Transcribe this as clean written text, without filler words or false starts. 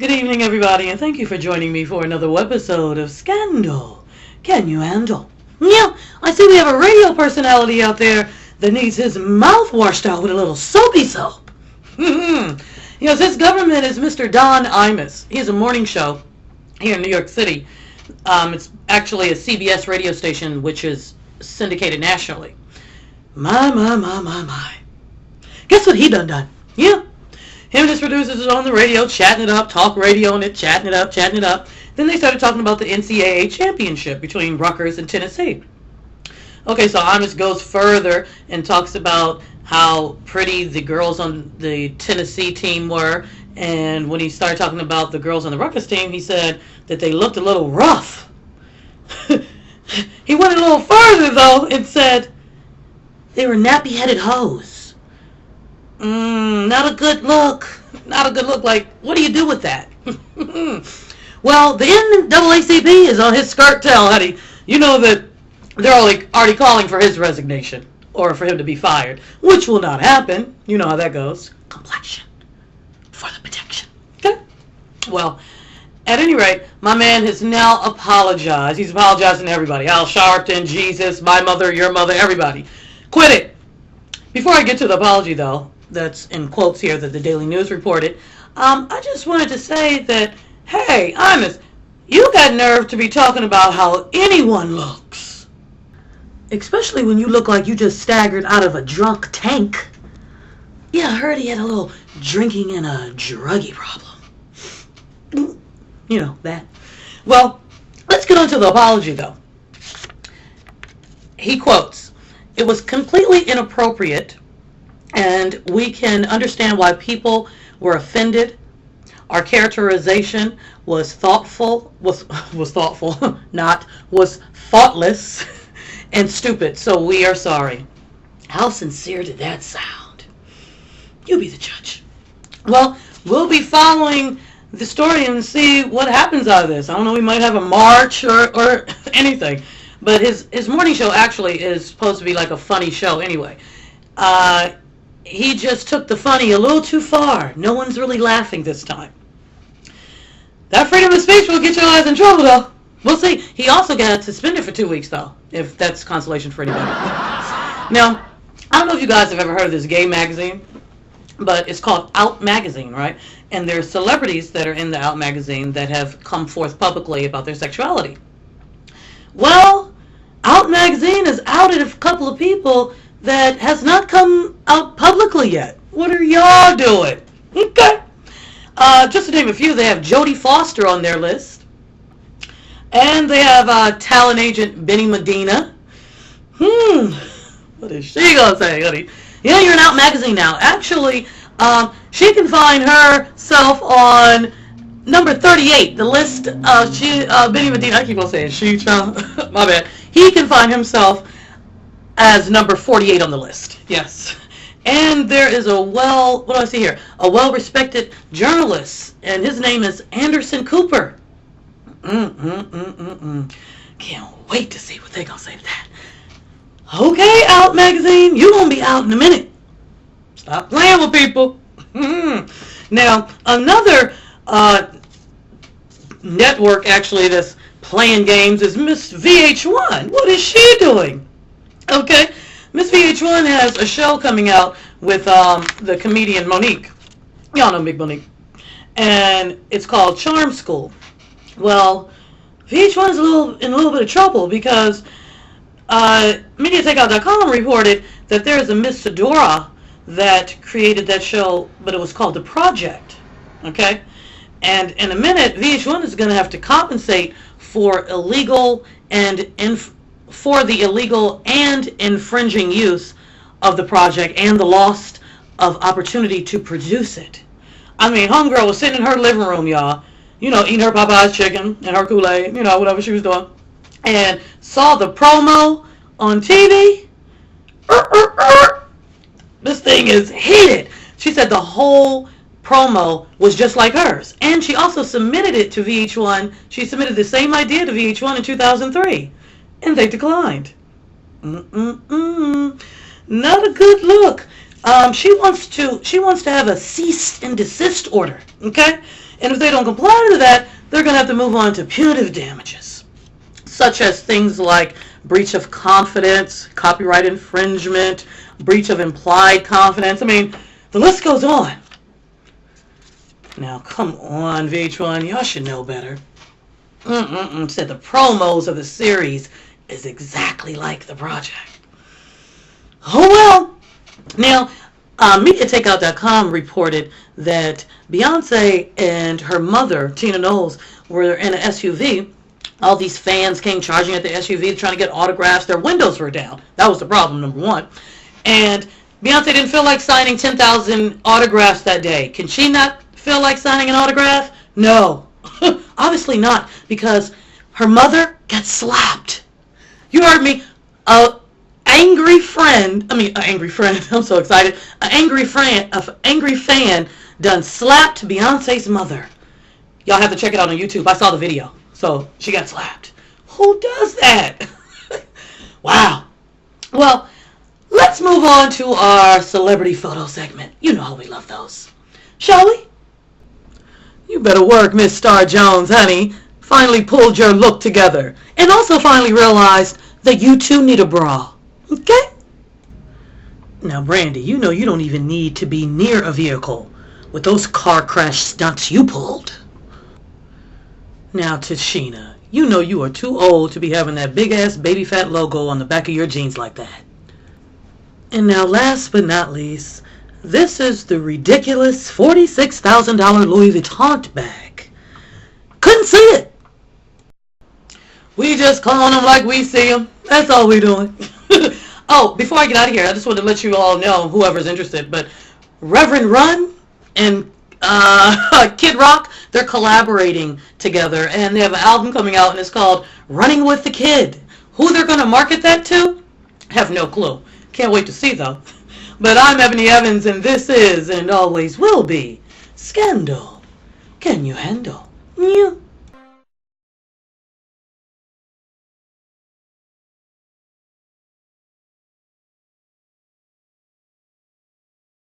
Good evening, everybody, and thank you for joining me for another Webbasode of Scandal. Can you handle? Yeah, I see we have a radio personality out there that needs his mouth washed out with a little soapy soap. Yes, his government is Mr. Don Imus. He has a morning show here in New York City. It's actually a CBS radio station, which is syndicated nationally. My. Guess what he done? Yeah. Him and his producers is on the radio, chatting it up, talk radio on it, chatting it up. Then they started talking about the NCAA championship between Rutgers and Tennessee. Okay, so Amos goes further and talks about how pretty the girls on the Tennessee team were. And when he started talking about the girls on the Rutgers team, he said that they looked a little rough. He went a little further, though, and said they were nappy-headed hoes. Not a good look. Not a good look. Like, what do you do with that? Well, the NAACP is on his skirt tail, honey. You know that they're already calling for his resignation or for him to be fired, which will not happen. You know how that goes. Complexion for the protection. Okay? Well, at any rate, my man has now apologized. He's apologizing to everybody. Al Sharpton, Jesus, my mother, your mother, everybody. Quit it. Before I get to the apology, though, that's in quotes here that the Daily News reported, I just wanted to say that, hey, Imus, you got nerve to be talking about how anyone looks. Especially when you look like you just staggered out of a drunk tank. Yeah, I heard he had a little drinking and a druggy problem. You know, that. Well, let's get on to the apology, though. He quotes, "It was completely inappropriate, and we can understand why people were offended. Our characterization was thoughtless, and stupid, so we are sorry." How sincere did that sound? You be the judge. Well, we'll be following the story and see what happens out of this. I don't know, we might have a march or anything. But his morning show actually is supposed to be like a funny show anyway. He just took the funny a little too far. No one's really laughing this time. That freedom of speech will get your ass in trouble, though. We'll see. He also got suspended for 2 weeks, though, if that's consolation for anybody. Now, I don't know if you guys have ever heard of this gay magazine, but it's called Out Magazine, right? And there are celebrities that are in the Out Magazine that have come forth publicly about their sexuality. Well, Out Magazine has outed a couple of people that has not come out publicly yet. What are y'all doing? Okay. Just to name a few, they have Jodie Foster on their list. And they have talent agent Benny Medina. What is she going to say, honey? Yeah, you're in Out Magazine now. Actually, she can find herself on number 38, the list. Benny Medina, I keep on saying she, child. My bad. He can find himself as number 48 on the list. Yes. And there is a well-respected journalist, and his name is Anderson Cooper. Can't wait to see what they're going to say to that. Okay, Out Magazine, you're going to be out in a minute. Stop playing with people. Now, another network actually that's playing games is Miss VH1. What is she doing? Okay, Miss VH1 has a show coming out with the comedian Monique. Y'all know Big Monique. And it's called Charm School. Well, VH1 is in a little bit of trouble because MediaTakeout.com reported that there is a Miss Sedora that created that show, but it was called The Project. Okay? And in a minute, VH1 is going to have to compensate for the illegal and infringing use of the project and the loss of opportunity to produce it. I mean, homegirl was sitting in her living room, y'all, you know, eating her Popeye's chicken and her Kool-Aid, you know, whatever she was doing, and saw the promo on TV. This thing is heated. She said the whole promo was just like hers. And she also submitted it to VH1. She submitted the same idea to VH1 in 2003. And they declined. Not a good look. She wants to have a cease and desist order. Okay? And if they don't comply to that, they're going to have to move on to punitive damages, such as things like breach of confidence, copyright infringement, breach of implied confidence. I mean, the list goes on. Now, come on, VH1, y'all should know better. Said the promos of the series is exactly like the project. Oh well. Now, MediaTakeout.com reported that Beyonce and her mother, Tina Knowles, were in an SUV. All these fans came charging at the SUV trying to get autographs. Their windows were down. That was the problem, number one. And Beyonce didn't feel like signing 10,000 autographs that day. Can she not feel like signing an autograph? No. Obviously not, because her mother got slapped. You heard me. I'm so excited. An angry fan done slapped Beyonce's mother. Y'all have to check it out on YouTube. I saw the video. So she got slapped. Who does that? Wow. Well, let's move on to our celebrity photo segment. You know how we love those. Shall we? You better work, Miss Star Jones, honey. Finally pulled your look together. And also finally realized that you too need a bra. Okay? Now, Brandy, you know you don't even need to be near a vehicle with those car crash stunts you pulled. Now, Tashina, you know you are too old to be having that big-ass baby fat logo on the back of your jeans like that. And now, last but not least, this is the ridiculous $46,000 Louis Vuitton bag. Couldn't see it. We just clown them like we see them. That's all we're doing. Oh, before I get out of here, I just wanted to let you all know, whoever's interested, but Reverend Run and Kid Rock, they're collaborating together, and they have an album coming out, and it's called Running with the Kid. Who they're going to market that to? Have no clue. Can't wait to see, though. But I'm Ebony Evans, and this is, and always will be, Scandal. Can you handle? Yeah.